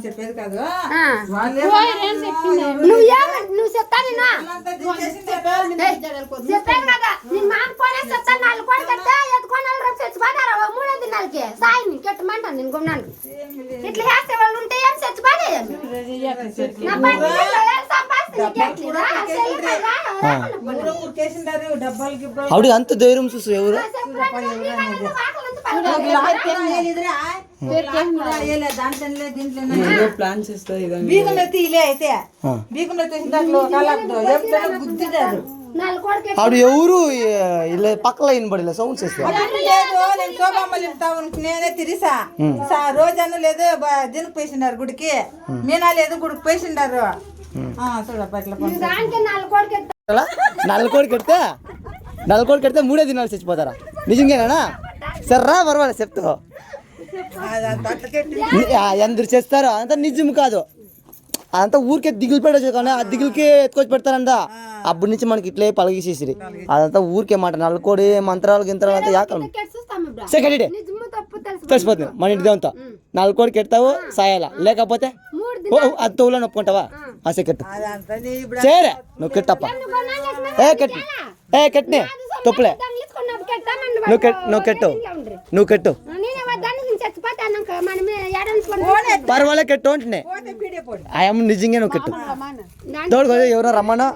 చెప్పేది కాదు నువ్వు చెప్తాను కదా నీ మామ పోనే చెప్తాను 4 కోడి కడితే ఎత్తుకొని చచ్చిపోతారా 3 దినాలకి సాయిని కెట్టమంటాను నేను గుమ్నాను ఇట్లా చేసే వాళ్ళు ఉంటే ఏం చచ్చిపోలేదు ఆవిడ అంత ధైర్యం చూసు ఎవరు ప్లాన్ చేస్తారు బీగంలో తీలే అయితే బీగంలో తీసిన దాంట్లో గుద్దిదారు ఆవిడ ఎవరు ఇలా పక్కల వినబడి సౌండ్ చేస్తారు లేదు నేను శోభమ్మలు చెప్తాను నేనే తిరిసా రోజన్న లేదు దీనికి పోయినారు గుడికి మీనా లేదు గుడికి పోయినారు నల్లకోడి కడితే 3 దినాలు చచ్చిపోతారా నిజంగానా సర్రా పర్వాలేదు చెప్తావు ఎందరు చేస్తారు అదంతా నిజం కాదు అదంతా ఊరికే దిగులు పెట్టచ్చు కానీ ఆ దిగులకే ఎత్తుకొచ్చి పెడతారంట అప్పటి నుంచి మనకి ఇట్లే పలగేసేసిరి అదంతా ఊరికే మాట నల్లకోడి మంత్రాలు గింత్రాలు అంతా యాకలం సెకండ్ డే తెలిసిపోతుంది మన ఇంటి దేవునితో నల్లకోడి కెడతావు సాయాల లేకపోతే అది తోవులో నొప్పుకుంటావా ఆ సెకెట్ చేరే నువ్వు కెట్టప్ప కెట్నే తొప్పులే నువ్వు కెట్టు పర్వాలే కెట్టు అంటున్నాయి ఆయమ్మ నిజంగా నువ్వు కెట్టు తోడు ఎవరో రమ్మన్నా